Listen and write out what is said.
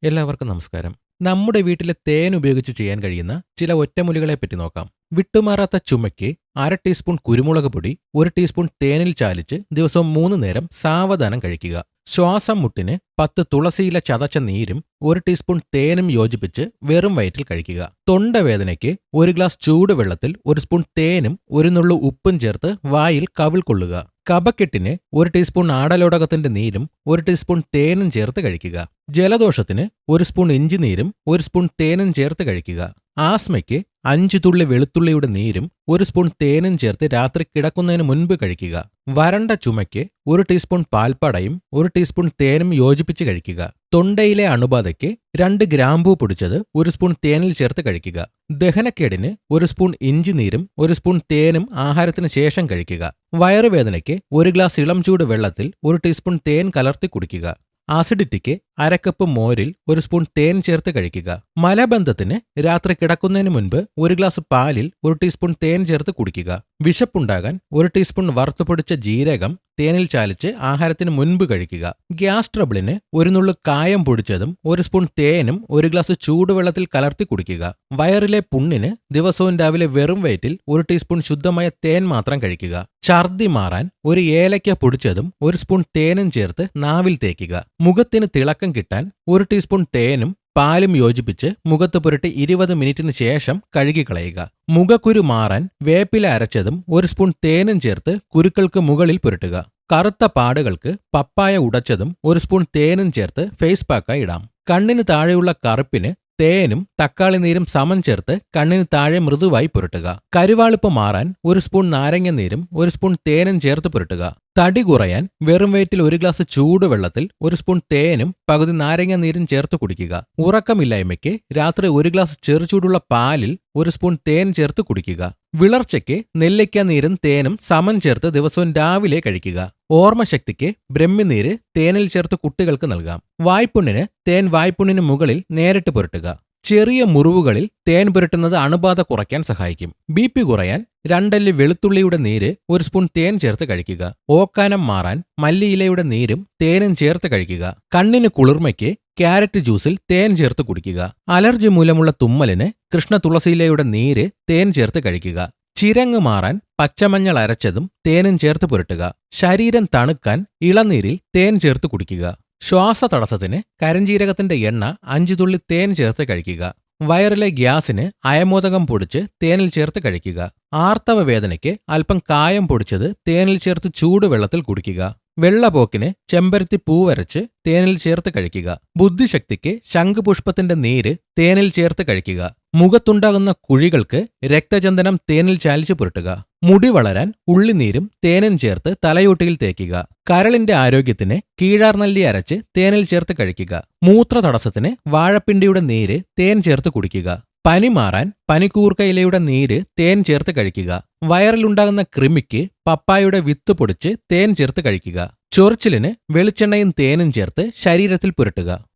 എല്ലാവർക്കും നമസ്കാരം. നമ്മുടെ വീട്ടിലെ തേൻ ഉപയോഗിച്ച് ചെയ്യാൻ കഴിയുന്ന ചില ഒറ്റമൂലികളെ പറ്റി നോക്കാം. വിട്ടുമാറാത്ത ചുമയ്ക്ക് 1/2 ടീസ്പൂൺ കുരുമുളക് പൊടി 1 ടീസ്പൂൺ തേനിൽ ചാലിച്ച് ദിവസവും 3 നേരം സാവധാനം കഴിക്കുക. ശ്വാസം മുട്ടിന് 10 തുളസിയില ചതച്ച നീരും 1 ടീസ്പൂൺ തേനും യോജിപ്പിച്ച് വെറും വയറ്റിൽ കഴിക്കുക. തൊണ്ടവേദനയ്ക്ക് 1 ഗ്ലാസ് ചൂടുവെള്ളത്തിൽ 1 സ്പൂൺ തേനും 1 നുള്ളു ഉപ്പും ചേർത്ത് വായിൽ കവിൾ കൊള്ളുക. കഫക്കെട്ടിന് 1 ടീസ്പൂൺ ആടലോടകത്തിന്റെ നീരും 1 ടീസ്പൂൺ തേനും ചേർത്ത് കഴിക്കുക. ജലദോഷത്തിന് 1 സ്പൂൺ ഇഞ്ചിനീരും 1 സ്പൂൺ തേനും ചേർത്ത് കഴിക്കുക. ആസ്മയ്ക്ക് 5 തുള്ളി വെളുത്തുള്ളിയുടെ നീരും 1 സ്പൂൺ തേനും ചേർത്ത് രാത്രി കിടക്കുന്നതിന് മുൻപ് കഴിക്കുക. വരണ്ട ചുമയ്ക്ക് 1 ടീസ്പൂൺ പാൽപ്പടയും 1 ടീസ്പൂൺ തേനും യോജിപ്പിച്ച് കഴിക്കുക. തൊണ്ടയിലെ അണുബാധയ്ക്ക് 2 ഗ്രാമ്പൂ പൊടിച്ചത് 1 സ്പൂൺ തേനിൽ ചേർത്ത് കഴിക്കുക. ദഹനക്കേടിന് 1 സ്പൂൺ ഇഞ്ചിനീരും 1 സ്പൂൺ തേനും ആഹാരത്തിന് ശേഷം കഴിക്കുക. വയറുവേദനയ്ക്ക് 1 ഗ്ലാസ് ഇളം ചൂട് വെള്ളത്തിൽ 1 ടീസ്പൂൺ തേൻ കലർത്തി കുടിക്കുക. ആസിഡിറ്റിക്ക് 1/2 കപ്പ് മോരിൽ 1 സ്പൂൺ തേൻ ചേർത്ത് കഴിക്കുക. മലബന്ധത്തിന് രാത്രി കിടക്കുന്നതിന് മുൻപ് 1 ഗ്ലാസ് പാലിൽ 1 ടീസ്പൂൺ തേൻ ചേർത്ത് കുടിക്കുക. വിശപ്പുണ്ടാകാൻ 1 ടീസ്പൂൺ വറുത്തുപൊടിച്ച ജീരകം തേനിൽ ചാലിച്ച് ആഹാരത്തിന് മുൻപ് കഴിക്കുക. ഗ്യാസ് ട്രബിളിന് 1 നുള്ളു കായം പൊടിച്ചതും 1 സ്പൂൺ തേനും 1 ഗ്ലാസ് ചൂടുവെള്ളത്തിൽ കലർത്തി കുടിക്കുക. വയറിലെ പുണ്ണിന് ദിവസവും രാവിലെ വെറും വയറ്റിൽ 1 ടീസ്പൂൺ ശുദ്ധമായ തേൻ മാത്രം കഴിക്കുക. ഛർദി മാറാൻ 1 ഏലയ്ക്ക പൊടിച്ചതും 1 സ്പൂൺ തേനും ചേർത്ത് നാവിൽ തേക്കുക. മുഖത്തിന് തിളക്കം കിട്ടാൻ 1 ടീസ്പൂൺ തേനും പാലും യോജിപ്പിച്ച് മുഖത്ത് പുരട്ടി 20 മിനിറ്റിന് ശേഷം കഴുകിക്കളയുക. മുഖക്കുരു മാറാൻ വേപ്പില അരച്ചതും 1 സ്പൂൺ തേനും ചേർത്ത് കുരുക്കൾക്ക് മുകളിൽ പുരട്ടുക. കറുത്ത പാടുകൾക്ക് പപ്പായ ഉടച്ചതും 1 സ്പൂൺ തേനും ചേർത്ത് ഫേസ് പാക്കായി ഇടാം. കണ്ണിന് താഴെയുള്ള കറുപ്പിന് തേനും തക്കാളി നീരും സമം ചേർത്ത് കണ്ണിന് താഴെ മൃദുവായി പുരട്ടുക. കരുവാളിപ്പ് മാറാൻ 1 സ്പൂൺ നാരങ്ങ നീരും 1 സ്പൂൺ തേനും ചേർത്ത് പുരട്ടുക. തടി കുറയാൻ വെറും വയറ്റിൽ 1 ഗ്ലാസ് ചൂടുവെള്ളത്തിൽ 1 സ്പൂൺ തേനും പകുതി നാരങ്ങ നീരും ചേർത്ത് കുടിക്കുക. ഉറക്കമില്ലായ്മയ്ക്ക് രാത്രി 1 ഗ്ലാസ് ചെറുചൂടുള്ള പാലിൽ 1 സ്പൂൺ തേൻ ചേർത്ത് കുടിക്കുക. വിളർച്ചയ്ക്ക് നെല്ലിക്ക നീരും തേനും സമം ചേർത്ത് ദിവസവും രാവിലെ കഴിക്കുക. ഓർമ്മശക്തിക്ക് ബ്രഹ്മിനീര് തേനിൽ ചേർത്ത് കുട്ടികൾക്ക് നൽകാം. വായ്പുണ്ണിന് തേൻ വായ്പുണ്ണിന് മുകളിൽ നേരിട്ട് പുരട്ടുക. ചെറിയ മുറിവുകളിൽ തേൻ പുരട്ടുന്നത് അണുബാധ കുറയ്ക്കാൻ സഹായിക്കും. BP കുറയാൻ 2 അല്ലി വെളുത്തുള്ളിയുടെ നീര് 1 സ്പൂൺ തേൻ ചേർത്ത് കഴിക്കുക. ഓക്കാനം മാറാൻ മല്ലിയിലയുടെ നീരും തേനും ചേർത്ത് കഴിക്കുക. കണ്ണിന് കുളിർമയ്ക്ക് ക്യാരറ്റ് ജ്യൂസിൽ തേൻ ചേർത്ത് കുടിക്കുക. അലർജി മൂലമുള്ള തുമ്മലിന് കൃഷ്ണ തുളസിയിലയുടെ നീര് തേൻ ചേർത്ത് കഴിക്കുക. ചിരങ്ങ് മാറാൻ പച്ചമഞ്ഞൾ അരച്ചതും തേനും ചേർത്ത് പുരട്ടുക. ശരീരം തണുക്കാൻ ഇളനീരിൽ തേൻ ചേർത്ത് കുടിക്കുക. ശ്വാസതടസ്സത്തിന് കരിഞ്ജീരകത്തിന്റെ എണ്ണ 5 തുള്ളി തേൻ ചേർത്ത് കഴിക്കുക. വയറിലെ ഗ്യാസിന് അയമോദകം പൊടിച്ച് തേനിൽ ചേർത്ത് കഴിക്കുക. ആർത്തവ വേദനയ്ക്ക് അല്പം കായം പൊടിച്ചത് തേനിൽ ചേർത്ത് ചൂടുവെള്ളത്തിൽ കുടിക്കുക. വെള്ളപോക്കിന് ചെമ്പരത്തി പൂവരച്ച് തേനിൽ ചേർത്ത് കഴിക്കുക. ബുദ്ധിശക്തിക്ക് ശംഖുപുഷ്പത്തിന്റെ നീര് തേനിൽ ചേർത്ത് കഴിക്കുക. മുഖത്തുണ്ടാകുന്ന കുഴികൾക്ക് രക്തചന്ദനം തേനിൽ ചാലിച്ച് പുരട്ടുക. മുടി വളരാൻ ഉള്ളിനീരും തേനും ചേർത്ത് തലയോട്ടിയിൽ തേക്കുക. കരളിന്റെ ആരോഗ്യത്തിന് കീഴാർനെല്ലി അരച്ച് തേനിൽ ചേർത്ത് കഴിക്കുക. മൂത്രതടസ്സത്തിന് വാഴപ്പിണ്ടിയുടെ നീര് തേൻ ചേർത്ത് കുടിക്കുക. പനി മാറാൻ പനിക്കൂർക്ക ഇലയുടെ നീര് തേൻ ചേർത്ത് കഴിക്കുക. വയറിലുണ്ടാകുന്ന കൃമിക്ക് പപ്പായയുടെ വിത്ത് പൊടിച്ച് തേൻ ചേർത്ത് കഴിക്കുക. ചൊറിച്ചിലിന് വെളിച്ചെണ്ണയും തേനും ചേർത്ത് ശരീരത്തിൽ പുരട്ടുക.